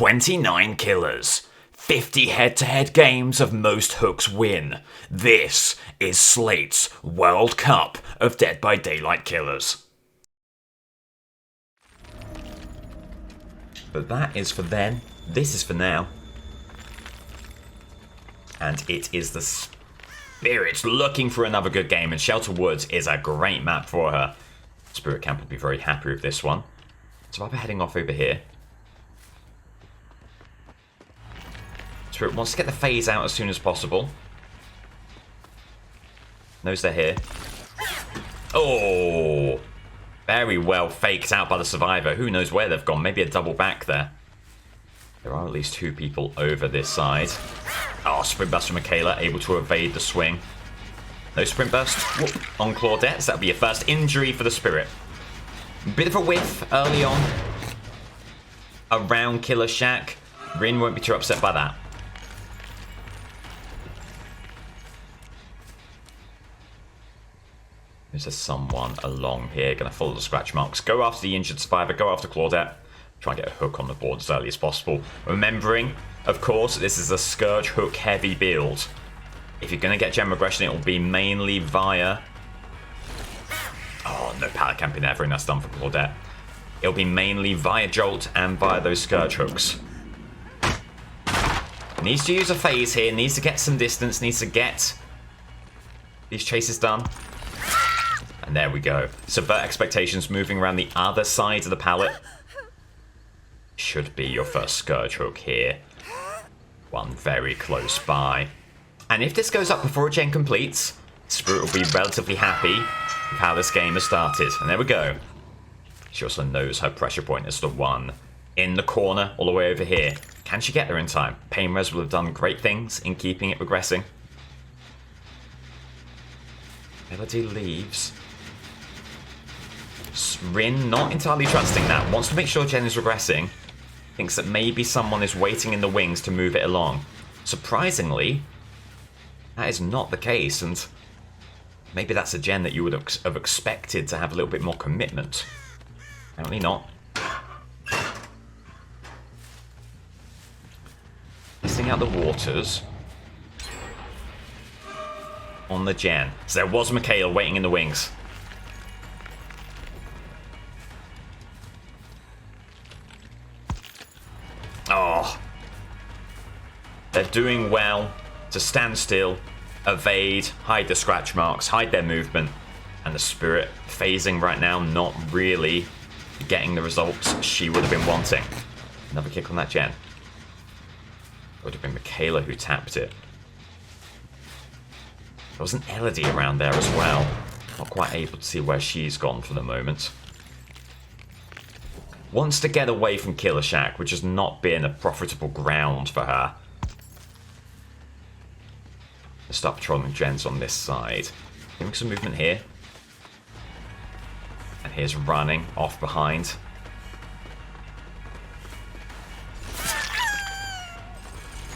29 killers. 50 head-to-head games of most hooks win. This is Slate's World Cup of Dead by Daylight killers. But that is for then. This is for now. And it is the Spirit looking for another good game, and Shelter Woods is a great map for her. Spirit Camp will be very happy with this one. So I'll be heading off over here. Spirit wants to get the phase out as soon as possible. Knows they're here. Oh! Very well faked out by the survivor. Who knows where they've gone? Maybe a double back there. There are at least two people over this side. Oh, sprint burst from Michaela, able to evade the swing. No sprint burst on Claudette, so that'll be your first injury for the Spirit. Bit of a whiff early on around Killer Shack. Rin won't be too upset by that. Is there someone along here going to follow the scratch marks? Go after the injured survivor, go after Claudette. Try and get a hook on the board as early as possible. Remembering, of course, this is a Scourge hook heavy build. If you're going to get gem regression, it will be mainly via... Oh, no pallet camping there. Very nice done for Claudette. It'll be mainly via Jolt and via those Scourge hooks. Needs to use a phase here. Needs to get some distance. Needs to get these chases done. And there we go. Subvert expectations, moving around the other side of the pallet. Should be your first Scourge hook here. One very close by. And if this goes up before a gen completes, Spirit will be relatively happy with how this game has started. And there we go. She also knows her pressure point is the one in the corner all the way over here. Can she get there in time? Pain Res will have done great things in keeping it regressing. Melody leaves. Rin not entirely trusting that. Wants to make sure Jen is regressing. Thinks that maybe someone is waiting in the wings to move it along. Surprisingly, that is not the case, and maybe that's a Jen that you would have expected to have a little bit more commitment. Apparently not. Testing out the waters on the Jen. So there was Michaela waiting in the wings. Oh. They're doing well to stand still, evade, hide the scratch marks, hide their movement, and the Spirit phasing right now, not really getting the results she would have been wanting. Another kick on that Gen. It would have been Michaela who tapped it. There was an Elodie around there as well. Not quite able to see where she's gone for the moment. Wants to get away from Killer Shack, which has not been a profitable ground for her. Let's start patrolling gens on this side. Giving some movement here. And here's running off behind.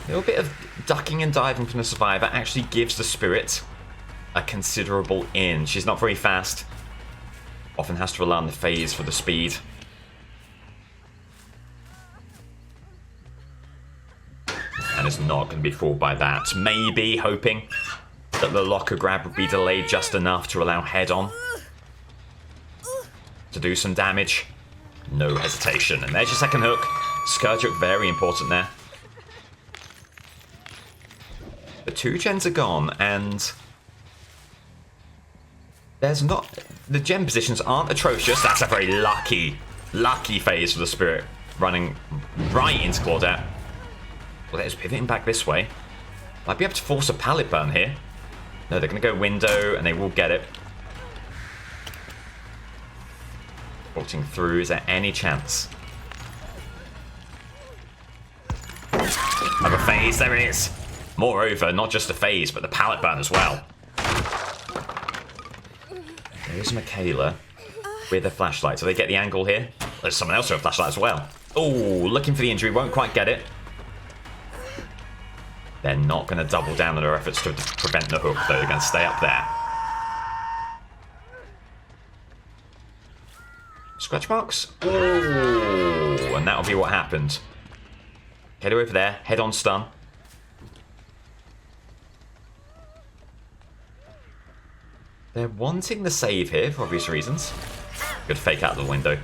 A little bit of ducking and diving from the survivor actually gives the Spirit a considerable in. She's not very fast. Often has to rely on the phase for the speed. And is not going to be fooled by that. Maybe hoping that the locker grab would be delayed just enough to allow head-on to do some damage. No hesitation. And there's your second hook. Scourge hook, very important there. The two gens are gone, and there's not... The gen positions aren't atrocious. That's a very lucky phase for the Spirit. Running right into Claudette. Claudette's pivoting back this way. Might be able to force a pallet burn here. No, they're going to go window, and they will get it. Bolting through. Is there any chance? Another phase. There it is. Moreover, not just the phase, but the pallet burn as well. There's Michaela with a flashlight. So they get the angle here. There's someone else with a flashlight as well. Oh, looking for the injury. Won't quite get it. They're not going to double down on their efforts to prevent the hook, though. They're going to stay up there. Scratch marks? Oh, and that'll be what happened. Kato over there. Head on stun. They're wanting the save here for obvious reasons. Good fake out of the window.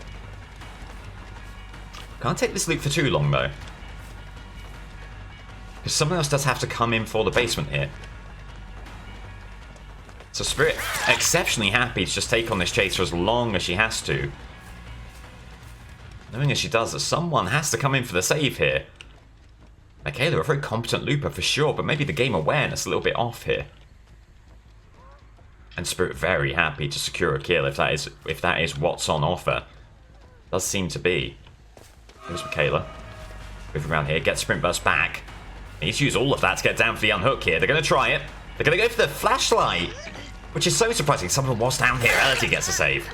Can't take this loop for too long though. Because someone else does have to come in for the basement here. So Spirit, exceptionally happy to just take on this chase for as long as she has to. Knowing as she does that someone has to come in for the save here. Michaela, a very competent looper for sure, but maybe the game awareness a little bit off here. And Spirit very happy to secure a kill if that is what's on offer. Does seem to be. Here's Michaela. Moving around here, get Sprint Burst back. Needs to use all of that to get down for the unhook here. They're going to try it. They're going to go for the flashlight, which is so surprising. Someone was down here. Elodie gets a save.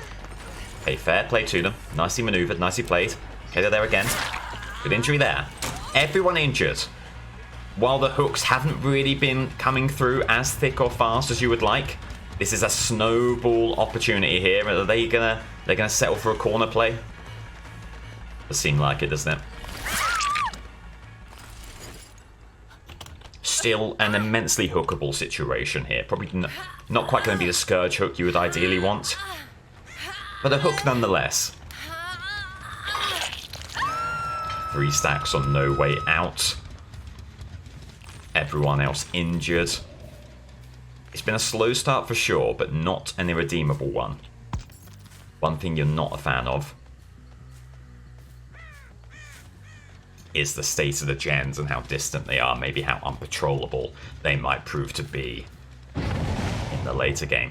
Okay, fair play to them. Nicely maneuvered, nicely played. Okay, they're there again. Good injury there. Everyone injured. While the hooks haven't really been coming through as thick or fast as you would like, this is a snowball opportunity here. Are they gonna settle for a corner play? Does seem like it, doesn't it? Still an immensely hookable situation here. Probably not quite going to be the Scourge hook you would ideally want, but a hook nonetheless. 3 stacks on no way out. Everyone else injured. It's been a slow start for sure, but not an irredeemable one. One thing you're not a fan of is the state of the gens and how distant they are, maybe how unpatrollable they might prove to be in the later game.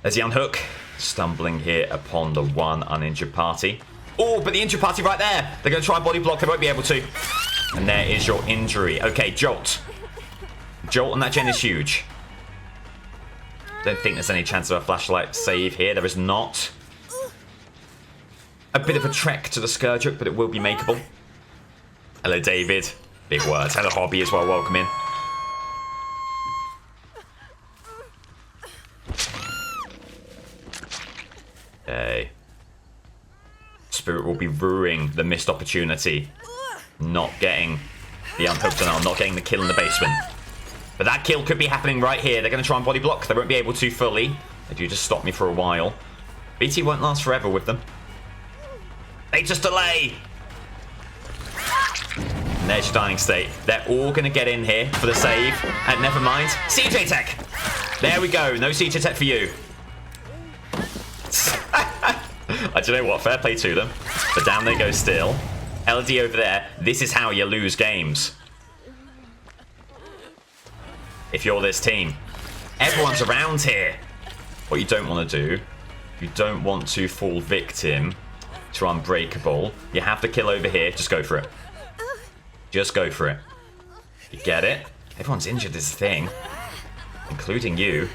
There's the unhook, stumbling here upon the one uninjured party. Oh, but the injured party right there. They're going to try and body block, they won't be able to. And there is your injury. Okay, Jolt. Jolt on that gen is huge. Don't think there's any chance of a flashlight save here. There is not. A bit of a trek to the Scourge hook, but it will be makeable. Hello, David. Big words. Hello, Hobby as well. Welcome in. Okay. Spirit will be ruining the missed opportunity. Not getting the unhooked and not getting the kill in the basement. But that kill could be happening right here. They're going to try and body block. They won't be able to fully. They do just stop me for a while. BT won't last forever with them. They just delay. And there's your dying state. They're all going to get in here for the save. And never mind. CJ Tech. There we go. No CJ Tech for you. I don't know what. Fair play to them. But down they go still. LD over there. This is how you lose games. If you're this team. Everyone's around here. What you don't want to do, you don't want to fall victim to Unbreakable. You have the kill over here. Just go for it. Just go for it. You get it? Everyone's injured is the thing. Including you.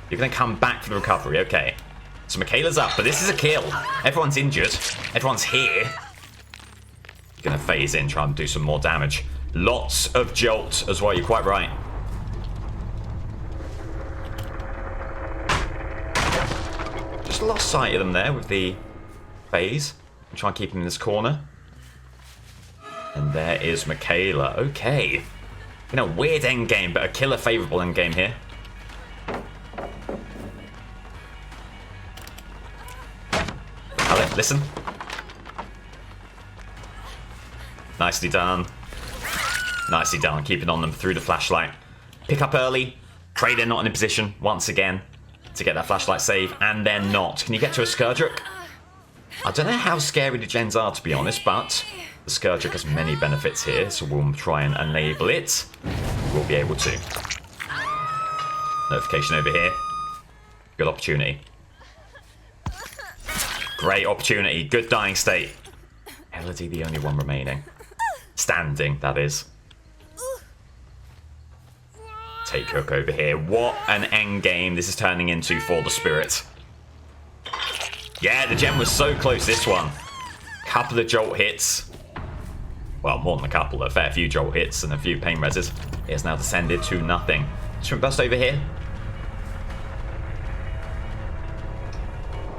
You're going to come back for the recovery. Okay. So Michaela's up, but this is a kill. Everyone's injured. Everyone's here. You're going to phase in, try and do some more damage. Lots of jolt as well. You're quite right. Just lost sight of them there with the phase. Try and keep him in this corner. And there is Michaela. Okay. You know, weird endgame, but a killer favourable endgame here. Alec, listen. Nicely done. Nicely done. Keeping on them through the flashlight. Pick up early. Pray they're not in a position, once again, to get that flashlight save, and they're not. Can you get to a Scourge hook? I don't know how scary the gens are, to be honest, but the Scourge hook has many benefits here, so we'll try and enable it. We'll be able to. Notification over here. Good opportunity. Great opportunity. Good dying state. Elodie, the only one remaining. Standing, that is. Take hook over here. What an end game this is turning into for the Spirit. Yeah, the gem was so close this one. Couple of jolt hits. Well, more than a couple. A fair few jolt hits and a few pain reses. It has now descended to nothing. Sprint burst over here.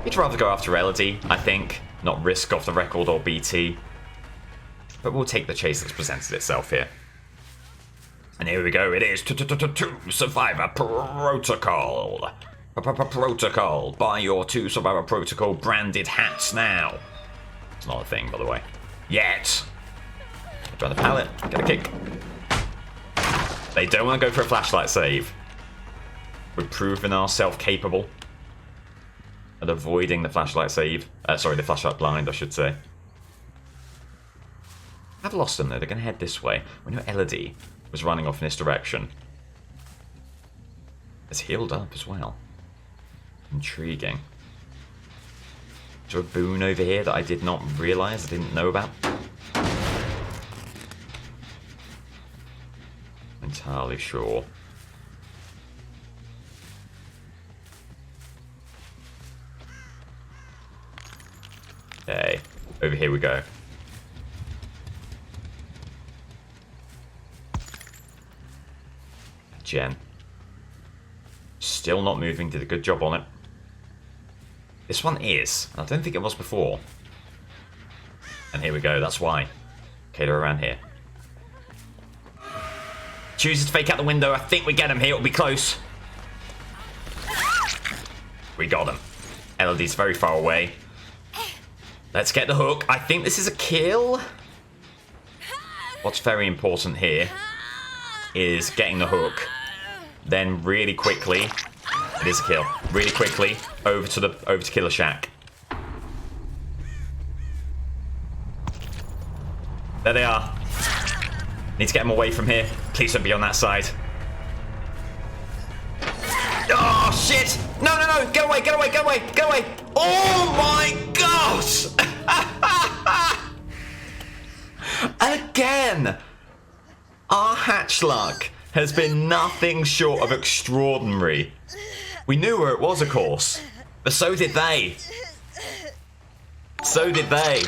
You'd rather go after Elodie, I think. Not risk off the record or BT. But we'll take the chase that's presented itself here. And here we go. It is two Survivor Protocol. Protocol. Buy your 2 Survivor Protocol branded hats now. It's not a thing, by the way. Yet. Try the pallet. Get a kick. They don't want to go for a flashlight save. We've proven ourselves capable of avoiding the flashlight save. Sorry, the flashlight blind, I should say. I've lost them, though. They're going to head this way. We know Elodie was running off in this direction. It's healed up as well. Intriguing. Is there a boon over here that I did not realise, I didn't know about? Entirely sure. Okay, over here we go. Jen. Still not moving, did a good job on it. This one is. I don't think it was before. And here we go, that's why. Okay, they're around here. Chooses to fake out the window. I think we get him here. It'll be close. We got him. Elodie's very far away. Let's get the hook. I think this is a kill. What's very important here is getting the hook. Then really quickly, it is a kill. Really quickly over to Killer Shack. There they are. Need to get them away from here. Please don't be on that side. Oh shit! No, no, no! Get away! Get away! Get away! Get away! Oh my gosh! Again, our hatch luck has been nothing short of extraordinary. We knew where it was, of course, but so did they. So did they.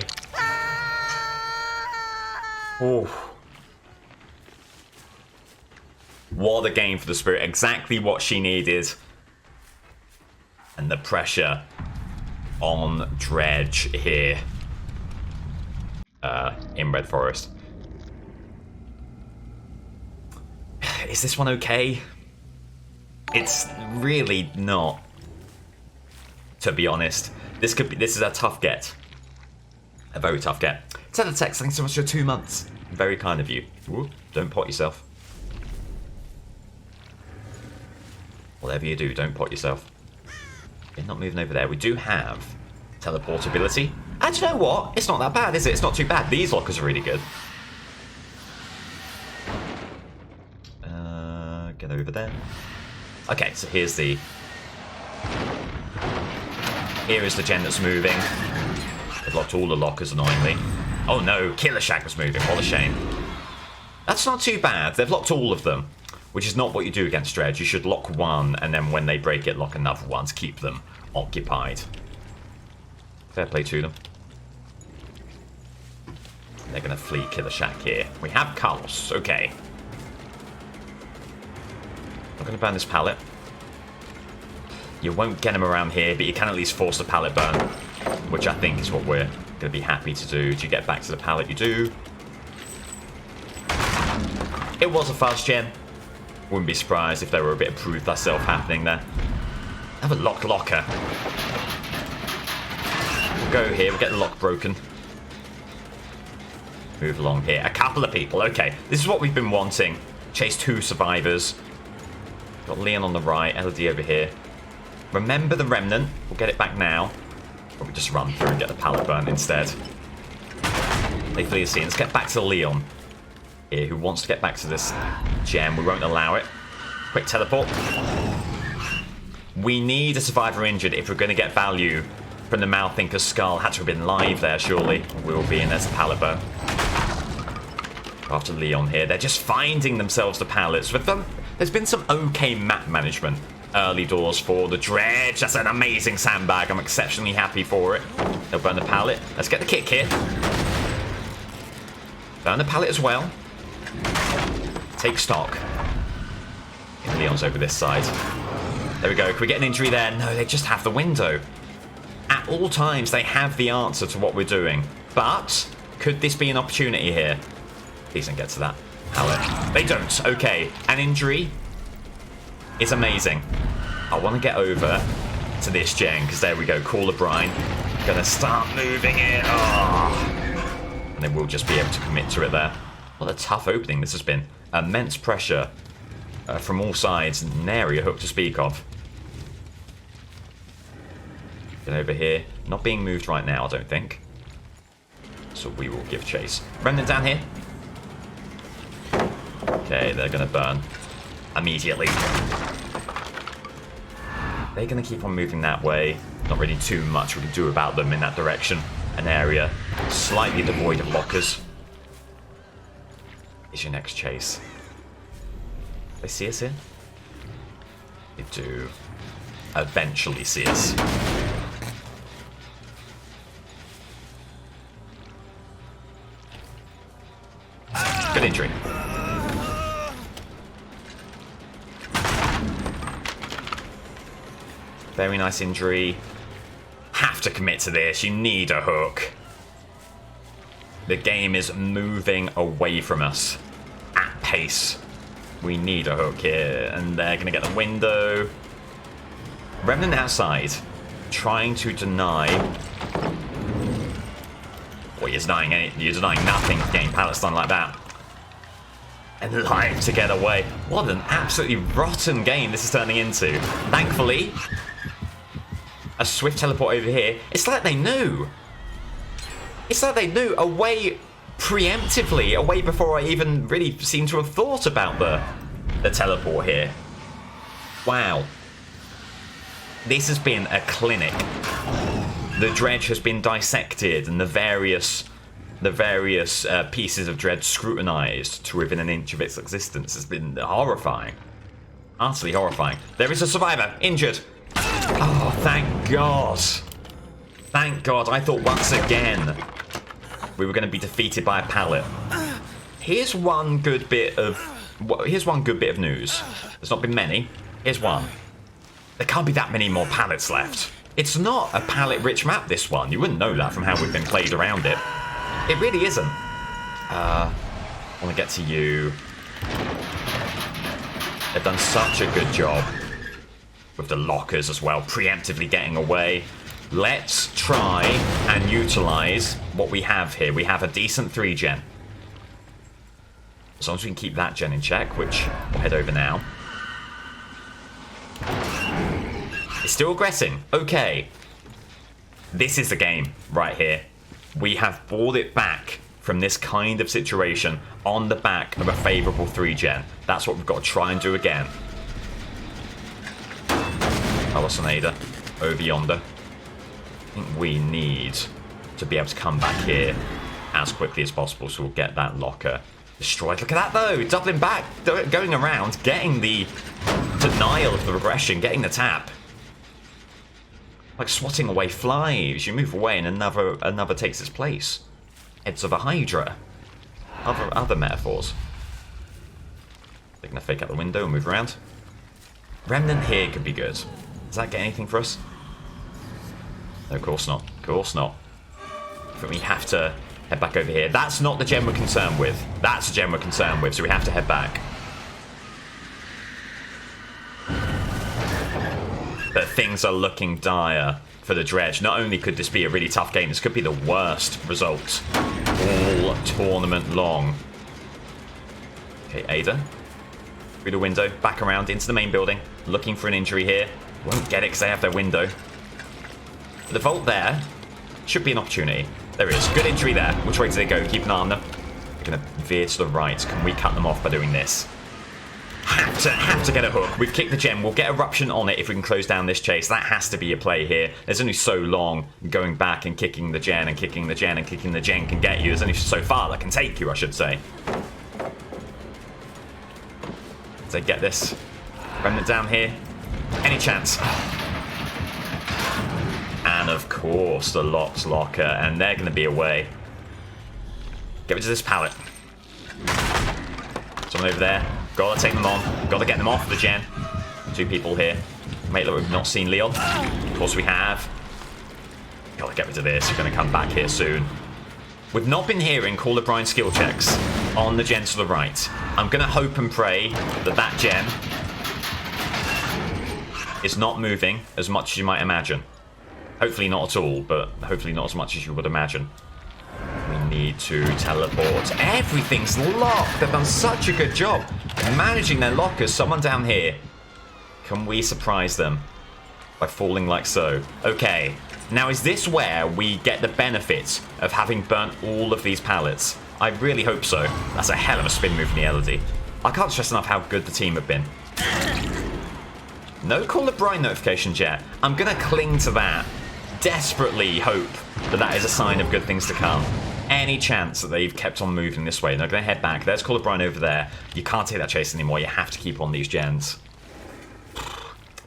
Oh. What a game for the Spirit. Exactly what she needed. And the pressure on Dredge here. In Red Forest. Is this one okay? It's really not. To be honest. This is a tough get. A very tough get. Teletext, thanks so much for 2 months. Very kind of you. Ooh, don't pot yourself. Whatever you do, don't pot yourself. You're not moving over there. We do have teleportability. And you know what? It's not that bad, is it? It's not too bad. These lockers are really good. Get over there. Okay, so here's the... Here is the gen that's moving. They've locked all the lockers, annoyingly. Oh no, Killer Shack was moving. What a shame. That's not too bad. They've locked all of them. Which is not what you do against Dredge. You should lock one, and then when they break it, lock another one to keep them occupied. Fair play to them. They're going to flee Killer Shack here. We have Carlos. Okay. I'm going to burn this pallet. You won't get him around here, but you can at least force the pallet burn. Which I think is what we're going to be happy to do. Do you get back to the pallet? You do. It was a fast gen. Wouldn't be surprised if there were a bit of prove thyself happening there. Have a locked locker. We'll go here, we'll get the lock broken. Move along here. A couple of people, okay. This is what we've been wanting. Chase 2 survivors. Got Leon on the right, Elodie over here. Remember the remnant. We'll get it back now. Or we just run through and get the pallet burn instead. They flee the scene. Let's get back to Leon here, who wants to get back to this gem. We won't allow it. Quick teleport. We need a survivor injured if we're going to get value from the Malthinker's skull. Had to have been live there, surely. Will be, and there's a pallet burn. After Leon here. They're just finding themselves the pallets. There's been some okay map management early doors for the Dredge. That's an amazing sandbag. I'm exceptionally happy for it. They'll burn the pallet. Let's get the kick here. Burn the pallet as well. Take stock. Leon's over this side. There we go. Can we get an injury there? No, they just have the window. At all times, they have the answer to what we're doing. But Could this be an opportunity here? Please don't get to that pallet. They don't. Okay. An injury is amazing. I want to get over to this gen, because there we go. Call of Brine. Gonna start moving it. Oh. And then we'll just be able to commit to it there. What a tough opening this has been. Immense pressure from all sides. Nary a hook to speak of. Get over here. Not being moved right now, I don't think. So we will give chase. Remnant down here. Okay, they're going to burn immediately. They're going to keep on moving that way. Not really too much we can do about them in that direction. An area slightly devoid of lockers. Is your next chase. They see us here? They do eventually see us. Good injury. Very nice injury. Have to commit to this. You need a hook. The game is moving away from us at pace. We need a hook here. And they're going to get the window. Remnant outside. Trying to deny. Well, you're denying nothing getting pallets done like that. And live to get away. What an absolutely rotten game this is turning into. Thankfully, a swift teleport over here. It's like they knew. It's like they knew. Away preemptively. Away before I even really seem to have thought about the teleport here. Wow. This has been a clinic. The Dredge has been dissected and the various pieces of Dredge scrutinized to within an inch of its existence. Has been horrifying. Utterly horrifying. There is a survivor. Injured. Oh, thank God. Thank God. I thought once again we were going to be defeated by a pallet. Here's one good bit of news. There's not been many. Here's one. There can't be that many more pallets left. It's not a pallet-rich map, this one. You wouldn't know that from how we've been played around it. It really isn't. I want to get to you. They've done such a good job with the lockers as well, preemptively getting away. Let's try and utilize what we have here. We have a decent 3-gen. As long as we can keep that gen in check, which we'll head over now. It's still aggressing. Okay. This is the game right here. We have brought it back from this kind of situation on the back of a favourable 3-gen. That's what we've got to try and do again. Alyssinator over yonder. I think we need to be able to come back here as quickly as possible, so we'll get that locker destroyed. Look at that though, doubling back, going around, getting the denial of the regression, getting the tap. Like swatting away flies. You move away and another takes its place. Heads of a Hydra. Other metaphors. They're going to fake out the window and move around. Remnant here could be good. Does that get anything for us? No, of course not. Of course not. But we have to head back over here. That's not the gem we're concerned with. That's the gem we're concerned with, so we have to head back. But things are looking dire for the Dredge. Not only could this be a really tough game, this could be the worst result all tournament long. Okay, Ada. Through the window, back around into the main building. Looking for an injury here. Won't get it because they have their window. But the vault there should be an opportunity. There is. Good injury there. Which way do they go? Keep an eye on them. They're going to veer to the right. Can we cut them off by doing this? Have to get a hook. We've kicked the gem. We'll get eruption on it if we can close down this chase. That has to be a play here. There's only so long going back and kicking the gen and kicking the gen and kicking the gen can get you. There's only so far that can take you, I should say. Does they get this? Remnant down here. Any chance? And of course the Lock's locker, and they're going to be away. Get rid of this pallet. Someone over there. Gotta take them on. Gotta get them off the gen. 2 people here. Mate, look, we've not seen Leon. Of course we have. Gotta get rid of this. We're gonna come back here soon. We've not been hearing Call of Brine skill checks on the gen to the right. I'm going to hope and pray that that gen is not moving as much as you might imagine. Hopefully not at all, but hopefully not as much as you would imagine. We need to teleport. Everything's locked. They've done such a good job managing their lockers. Someone down here. Can we surprise them by falling like so? Okay. Now, is this where we get the benefits of having burnt all of these pallets? I really hope so. That's a hell of a spin move from the Elodie. I can't stress enough how good the team have been. No Call of Brine notifications yet. I'm going to cling to that. Desperately hope that that is a sign of good things to come. Any chance that they've kept on moving this way. They're going to head back. There's Call of Brine over there. You can't take that chase anymore. You have to keep on these gens.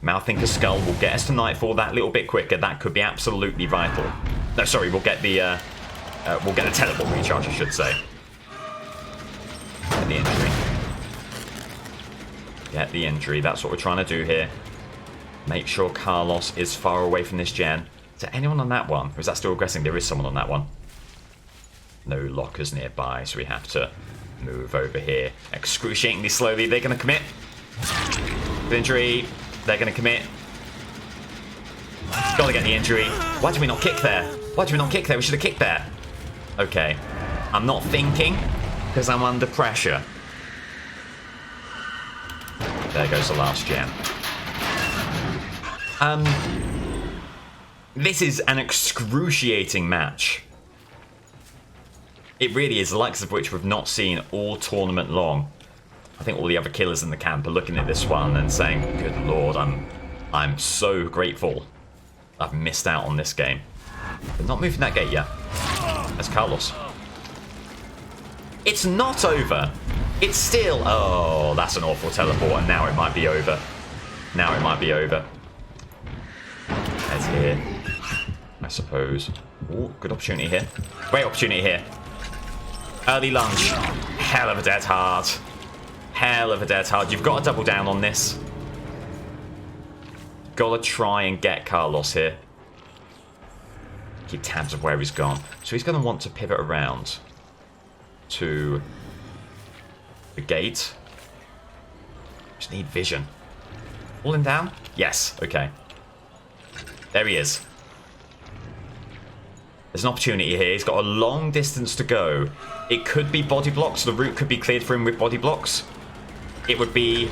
Mouththinker's Skull will get us to Nightfall that little bit quicker. That could be absolutely vital. No, sorry, we'll get the teleport recharge, I should say. Get the injury. Get the injury. That's what we're trying to do here. Make sure Carlos is far away from this gen. Is there anyone on that one? Or is that still aggressing? There is someone on that one. No lockers nearby, so we have to move over here. Excruciatingly slowly. They're going to commit. Injury. They're going to commit. Got to get the injury. Why did we not kick there? Why did we not kick there? We should have kicked there. Okay. I'm not thinking because I'm under pressure. There goes the last gem. This is an excruciating match. It really is, the likes of which we've not seen all tournament long. I think all the other killers in the camp are looking at this one and saying, good lord, I'm so grateful I've missed out on this game. They're not moving that gate yet. That's Carlos. It's not over. It's still... Oh, that's an awful teleport, and now it might be over. Now it might be over. Heads here, I suppose. Ooh, good opportunity here. Great opportunity here. Early lunge. Hell of a dead hard. Hell of a dead hard. You've got to double down on this. Got to try and get Carlos here. Keep tabs of where he's gone. So he's going to want to pivot around to the gate. Just need vision. Falling down? Yes. Okay. There he is. There's an opportunity here. He's got a long distance to go. It could be body blocks. The route could be cleared for him with body blocks. It would be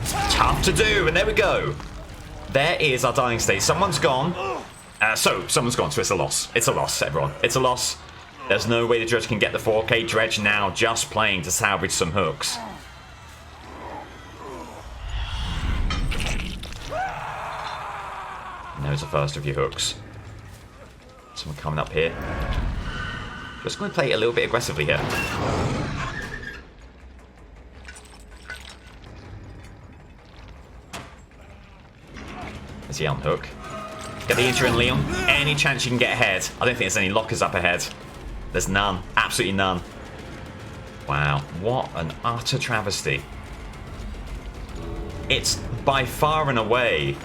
tough to do. And there we go. There is our dying state. Someone's gone. Someone's gone. So it's a loss. It's a loss, everyone. It's a loss. There's no way the Dredge can get the 4K. Dredge now just playing to salvage some hooks. And there's the first of your hooks. Someone coming up here. Just going to play it a little bit aggressively here. There's the unhook. Get the injury in Leon. Any chance you can get ahead. I don't think there's any lockers up ahead. There's none. Absolutely none. Wow. What an utter travesty. It's by far and away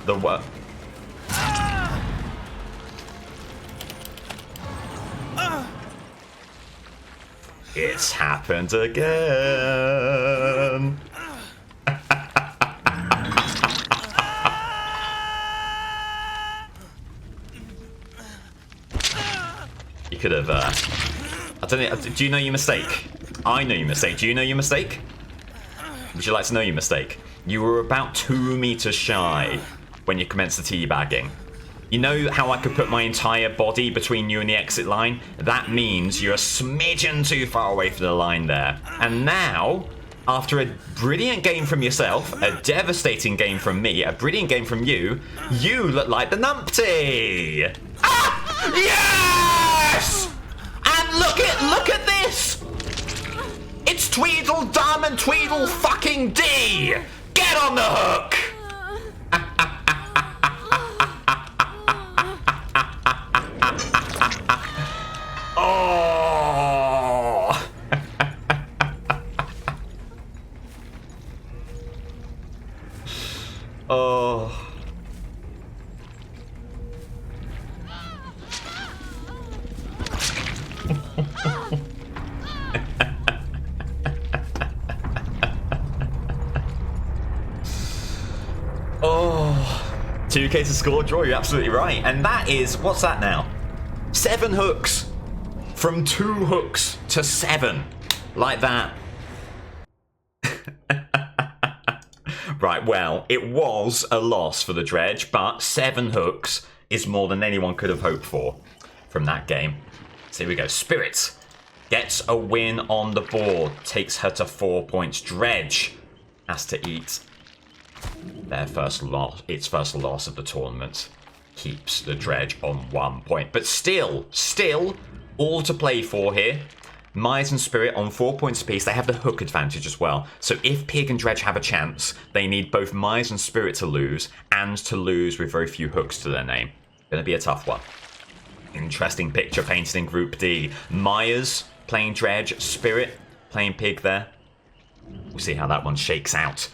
the worst. It's happened again. You could have, I don't know, do you know your mistake? I know your mistake. Do you know your mistake? Would you like to know your mistake? You were about 2 meters shy when you commenced the teabagging. You know how I could put my entire body between you and the exit line? That means you're a smidgen too far away from the line there. And now, after a brilliant game from yourself, a devastating game from me, a brilliant game from you, you look like the numpty! Ah! Yes! And look at this! It's Tweedledum and Tweedle fucking D! Get on the hook! Oh! Oh. 2k to score draw, you're absolutely right. And that is, what's that now? 7 hooks. From 2 hooks to 7. Like that. Right, well, it was a loss for the Dredge, but 7 hooks is more than anyone could have hoped for from that game. So here we go. Spirit gets a win on the board. Takes her to 4 points. Dredge has to eat their first loss. Its first loss of the tournament. Keeps the Dredge on 1 point. But still, all to play for here. Myers and Spirit on 4 points apiece. They have the hook advantage as well. So if Pig and Dredge have a chance, they need both Myers and Spirit to lose, and to lose with very few hooks to their name. Gonna be a tough one. Interesting picture painted in Group D. Myers playing Dredge, Spirit playing Pig there. We'll see how that one shakes out.